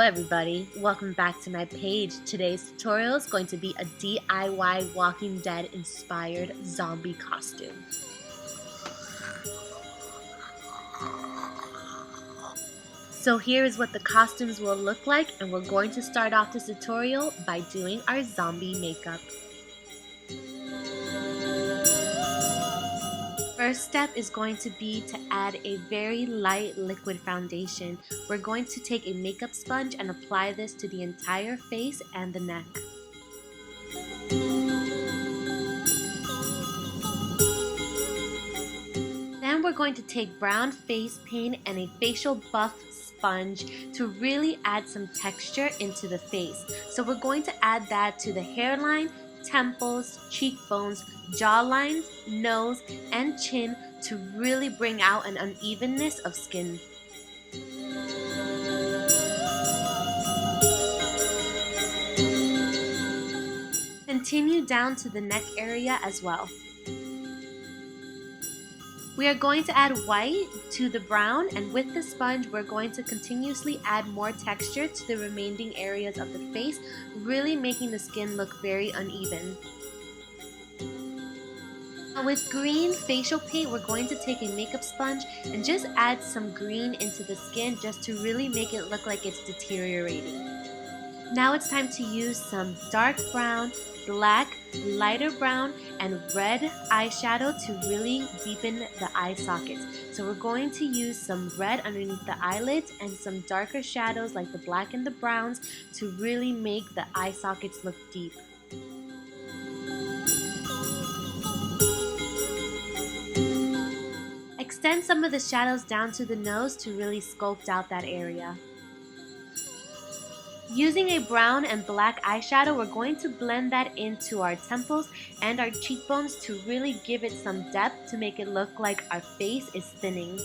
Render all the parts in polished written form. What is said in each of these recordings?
everybody, welcome back to my page. Today's tutorial is going to be a DIY Walking Dead inspired zombie costume. So here is what the costumes will look like, and we're going to start off this tutorial by doing our zombie makeup. First step is going to be to add a very light liquid foundation. We're going to take a makeup sponge and apply this to the entire face and the neck. Then we're going to take brown face paint and a facial buff sponge to really add some texture into the face. So we're going to add that to the hairline, temples, cheekbones, jawline, nose, and chin to really bring out an unevenness of skin. Continue down to the neck area as well. We are going to add white to the brown, and with the sponge we're going to continuously add more texture to the remaining areas of the face, really making the skin look very uneven. Now with green facial paint, we're going to take a makeup sponge and just add some green into the skin just to really make it look like it's deteriorating. Now it's time to use some dark brown, black, lighter brown, and red eyeshadow to really deepen the eye sockets. So we're going to use some red underneath the eyelids and some darker shadows like the black and the browns to really make the eye sockets look deep. Extend some of the shadows down to the nose to really sculpt out that area. Using a brown and black eyeshadow, we're going to blend that into our temples and our cheekbones to really give it some depth to make it look like our face is thinning.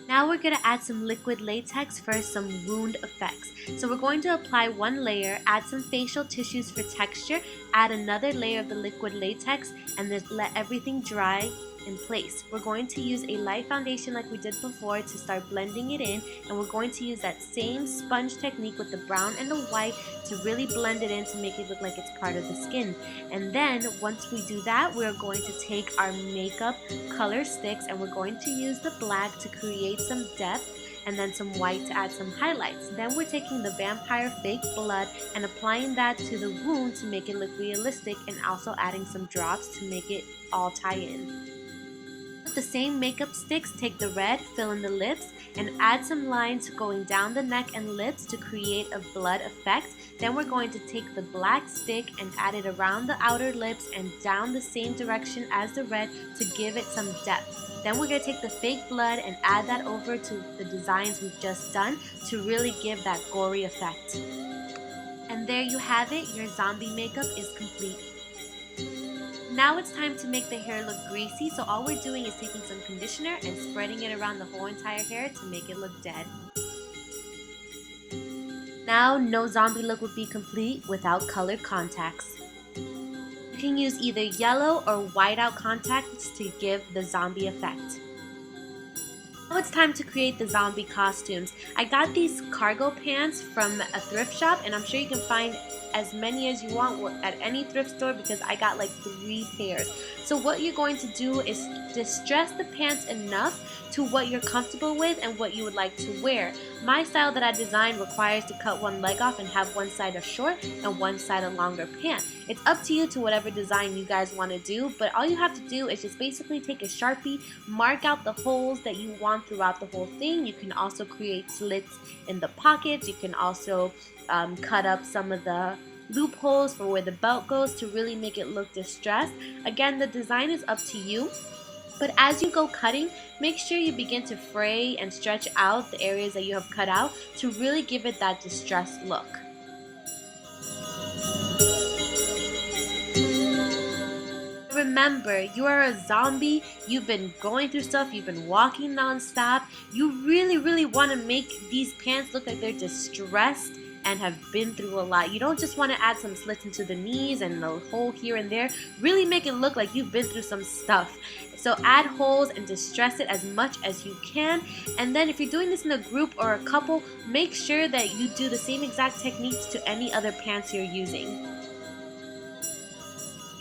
Now we're going to add some liquid latex for some wound effects. So we're going to apply one layer, add some facial tissues for texture, add another layer of the liquid latex, and then let everything dry in place. We're going to use a light foundation like we did before to start blending it in, and we're going to use that same sponge technique with the brown and the white to really blend it in to make it look like it's part of the skin. And then once we do that, we're going to take our makeup color sticks and we're going to use the black to create some depth and then some white to add some highlights. Then we're taking the vampire fake blood and applying that to the wound to make it look realistic, and also adding some drops to make it all tie in. With the same makeup sticks, take the red, fill in the lips, and add some lines going down the neck and lips to create a blood effect. Then we're going to take the black stick and add it around the outer lips and down the same direction as the red to give it some depth. Then we're going to take the fake blood and add that over to the designs we've just done to really give that gory effect. And there you have it, your zombie makeup is complete. Now it's time to make the hair look greasy, so all we're doing is taking some conditioner and spreading it around the whole entire hair to make it look dead. Now no zombie look would be complete without colored contacts. You can use either yellow or white out contacts to give the zombie effect. Now it's time to create the zombie costumes. I got these cargo pants from a thrift shop, and I'm sure you can find as many as you want at any thrift store because I got like 3 pairs. So what you're going to do is distress the pants enough to what you're comfortable with and what you would like to wear. My style that I designed requires to cut one leg off and have one side a short and one side a longer pant. It's up to you to whatever design you guys want to do, but all you have to do is just basically take a Sharpie, mark out the holes that you want throughout the whole thing. You can also create slits in the pockets. You can also cut up some of the loopholes for where the belt goes to really make it look distressed. Again, the design is up to you, but as you go cutting, make sure you begin to fray and stretch out the areas that you have cut out to really give it that distressed look. Remember, you are a zombie, you've been going through stuff, you've been walking non-stop, you really want to make these pants look like they're distressed and have been through a lot. You don't just want to add some slits into the knees and a hole here and there. Really make it look like you've been through some stuff. So add holes and distress it as much as you can. And then if you're doing this in a group or a couple, make sure that you do the same exact techniques to any other pants you're using.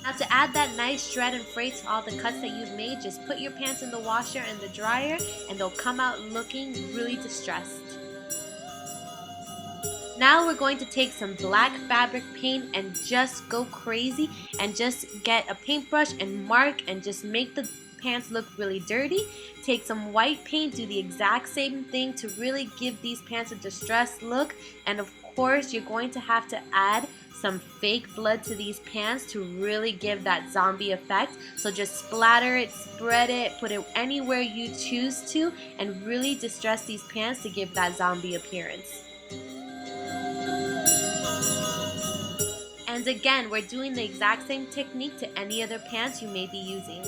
Now to add that nice shred and fray to all the cuts that you've made, just put your pants in the washer and the dryer and they'll come out looking really distressed. Now we're going to take some black fabric paint and just go crazy and just get a paintbrush and mark and just make the pants look really dirty. Take some white paint, do the exact same thing to really give these pants a distressed look. And of course you're going to have to add some fake blood to these pants to really give that zombie effect. So just splatter it, spread it, put it anywhere you choose to, and really distress these pants to give that zombie appearance. And again, we're doing the exact same technique to any other pants you may be using.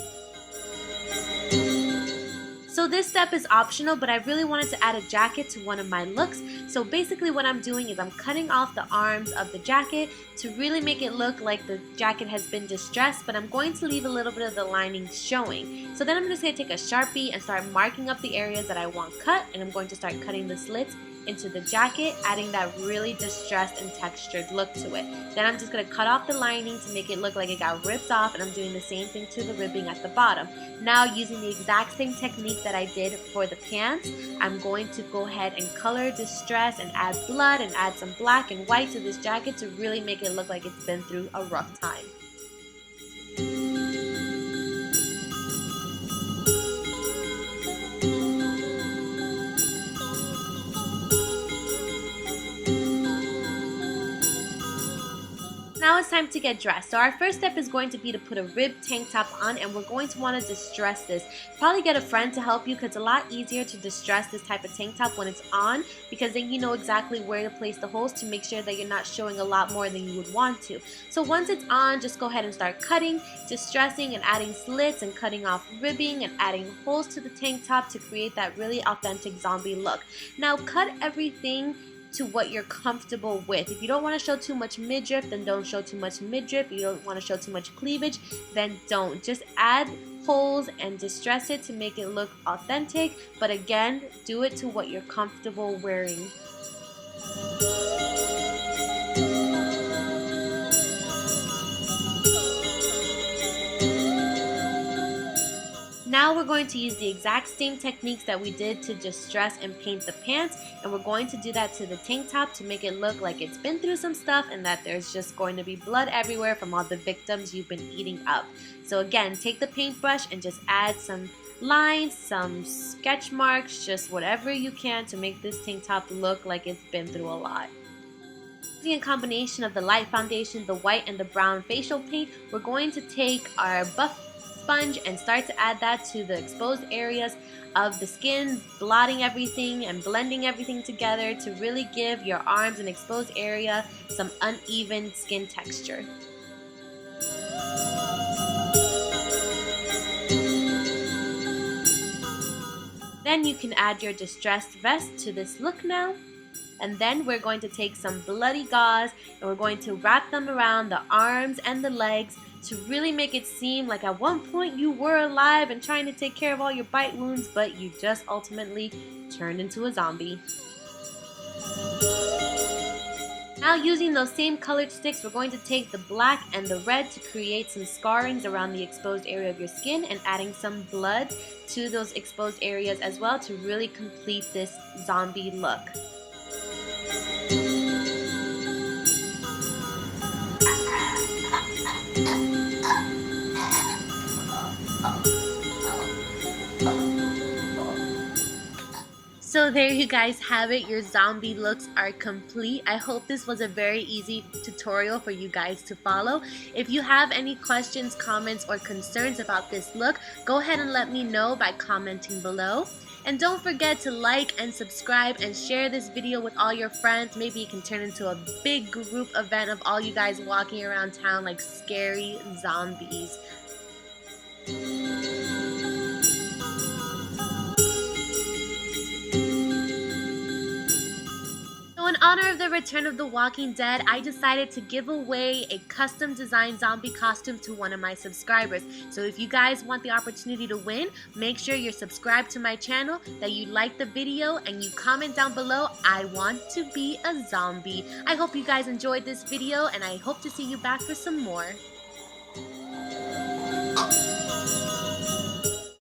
So this step is optional, but I really wanted to add a jacket to one of my looks. So basically what I'm doing is I'm cutting off the arms of the jacket to really make it look like the jacket has been distressed, but I'm going to leave a little bit of the lining showing. So then I'm just going to take a Sharpie and start marking up the areas that I want cut, and I'm going to start cutting the slits into the jacket, adding that really distressed and textured look to it. Then I'm just going to cut off the lining to make it look like it got ripped off, and I'm doing the same thing to the ribbing at the bottom. Now using the exact same technique that I did for the pants, I'm going to go ahead and color distress and add blood and add some black and white to this jacket to really make it look like it's been through a rough time. Now it's time to get dressed. So our first step is going to be to put a ribbed tank top on, and we're going to want to distress this. Probably get a friend to help you because it's a lot easier to distress this type of tank top when it's on, because then you know exactly where to place the holes to make sure that you're not showing a lot more than you would want to. So once it's on, just go ahead and start cutting, distressing and adding slits and cutting off ribbing and adding holes to the tank top to create that really authentic zombie look. Now cut everything to what you're comfortable with. If you don't want to show too much midriff, then don't show too much midriff. If you don't want to show too much cleavage, then don't. Just add holes and distress it to make it look authentic, but again, do it to what you're comfortable wearing. Now we're going to use the exact same techniques that we did to distress and paint the pants, and we're going to do that to the tank top to make it look like it's been through some stuff and that there's just going to be blood everywhere from all the victims you've been eating up. So again, take the paintbrush and just add some lines, some sketch marks, just whatever you can to make this tank top look like it's been through a lot. Using a combination of the light foundation, the white, and the brown facial paint, we're going to take our buff sponge and start to add that to the exposed areas of the skin, blotting everything and blending everything together to really give your arms and exposed area some uneven skin texture. Then you can add your distressed vest to this look now. And then we're going to take some bloody gauze and we're going to wrap them around the arms and the legs to really make it seem like at one point you were alive and trying to take care of all your bite wounds, but you just ultimately turned into a zombie. Now using those same colored sticks, we're going to take the black and the red to create some scarrings around the exposed area of your skin and adding some blood to those exposed areas as well to really complete this zombie look. So there you guys have it, your zombie looks are complete. I hope this was a very easy tutorial for you guys to follow. If you have any questions, comments, or concerns about this look, go ahead and let me know by commenting below. And don't forget to like and subscribe and share this video with all your friends. Maybe it can turn into a big group event of all you guys walking around town like scary zombies. In honor of the return of The Walking Dead, I decided to give away a custom designed zombie costume to one of my subscribers. So if you guys want the opportunity to win, make sure you're subscribed to my channel, that you like the video, and you comment down below, I want to be a zombie. I hope you guys enjoyed this video, and I hope to see you back for some more.